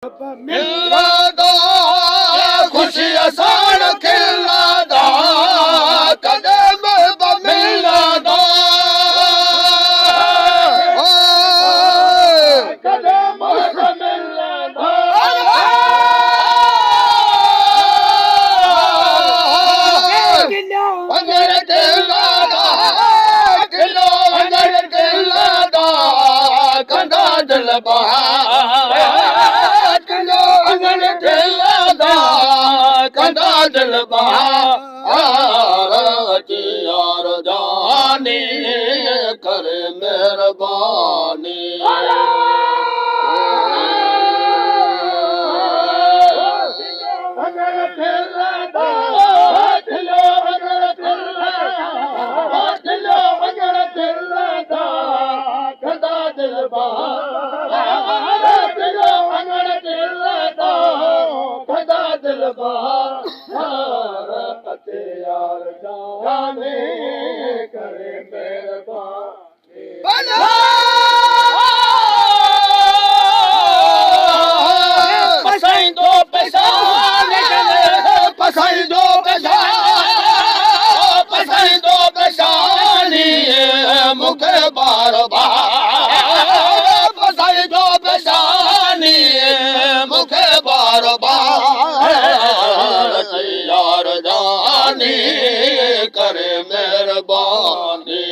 मिलदा खुशी असां खिलदा कदम मिलदा कदम मिलदा अंगर खिलदा किलो अंगर खिलदा कंदा दिल कंदा दिल यार जानी कर मेहरबानी अगर खिलदा दिलो अगर खिलदा दिलो अगर खिलदा कंदा दिल दिलो अगर खिलदा कंदा दिल यार जाने करे मेहरबानी पसाईंदो पेशानी पसाईंदो पेशानी पसाईंदो पेशानी मूंखे बार बार पसाईंदो पेशानी मूंखे बार बार यार जानी करे मेहरबानी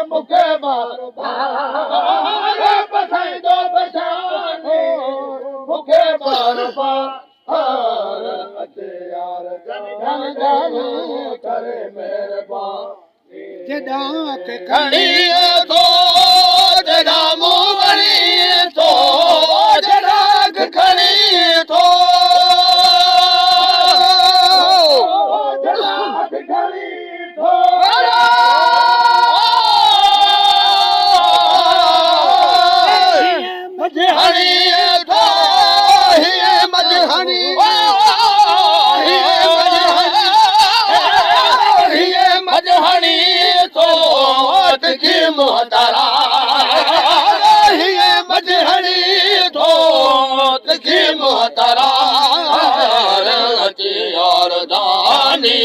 मूंखे बार बार पसाईंदो पेशानी मूंखे बार बार यार जानी करे मेहरबानी जॾां खणी थो जॾां मूं वणी थो जॾां खणी थो जॾां खणी थो हणी थो हीअ मजहणी मजहणी थो तिखी मोहतरा हीअ मजहणी थो तिखी मोहतरा यार जानी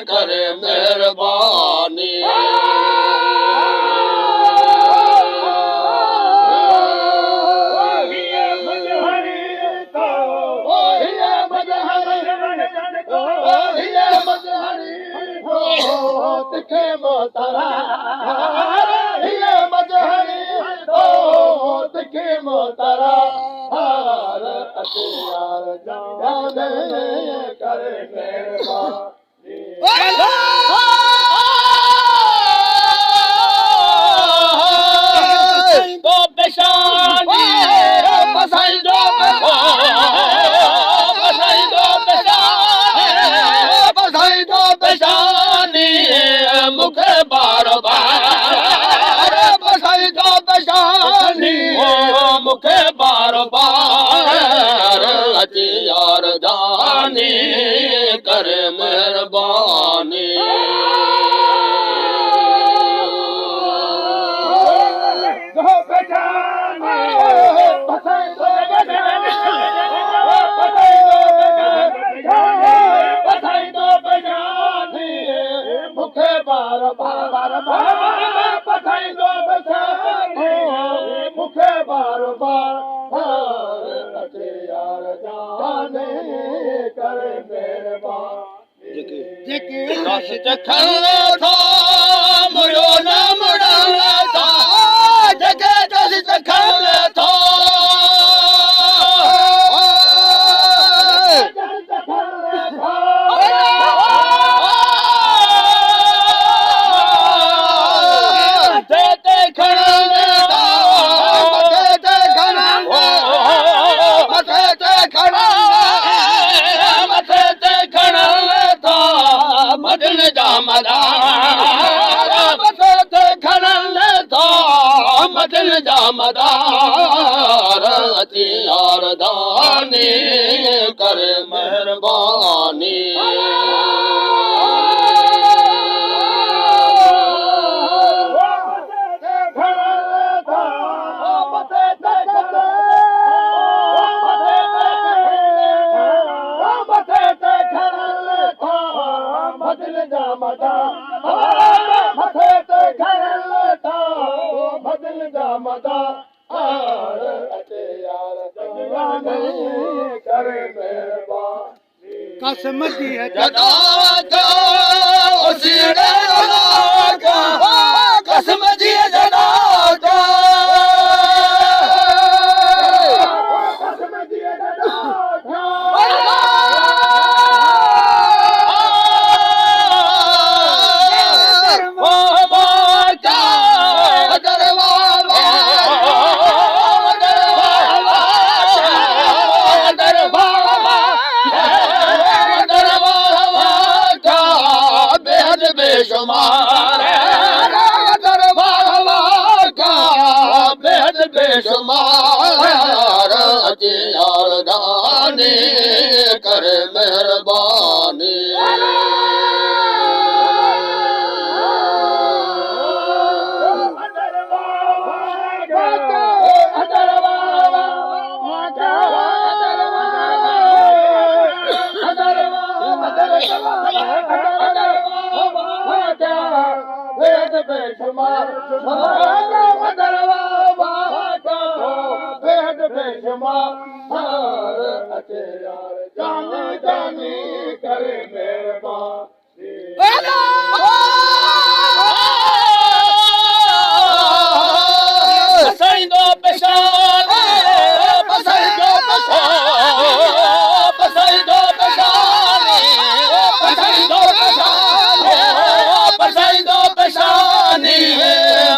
करे मेहरबानी तिखे मोहतरा हीअ मजहणी थो तिखे मोहतरा यार जाने करे मेहरबानी पसाईंदो पेशानी पसाईंदो पसाईंदो पेशानी पसाईंदो पेशानी मूंखे बार बार पसाईंदो पेशानी मूंखे बार बार यार जानी करे मेहरबानी पसाईंदो पेशानी मूंखे बार बार पसाईंदो पेशानी मूंखे बार बार यार जाने करे मेहरबानी जेके रस चखण था मुड़ो न मुड़ण था जेके रस चखण था मदन जा मदा अची यार दानी कर मेहरबानी कसम दी है जदा का उसीड़े का कसम दी है जदा का कसम दी है जदा कर मेहरबानी जानी जानी करे मेहरबानी बसाईंदो पेशानी बसाईंदो पेशानी बसाईंदो पेशानी बसाईंदो पेशानी बसाईंदो पेशानी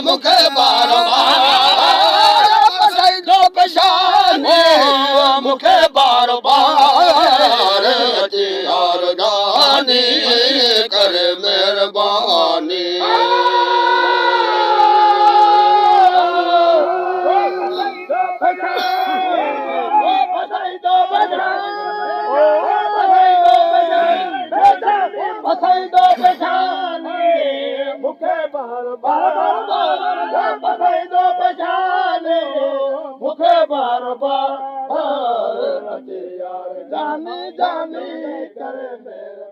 मूंखे बार बार बसाईंदो पेशानी मूंखे बार बार अची यार दानी कर मेहरबानी मूंखे बार बार बसाईंदो पेशानी मूंखे बार बार अची यार जानी जानी करे मेहरबानी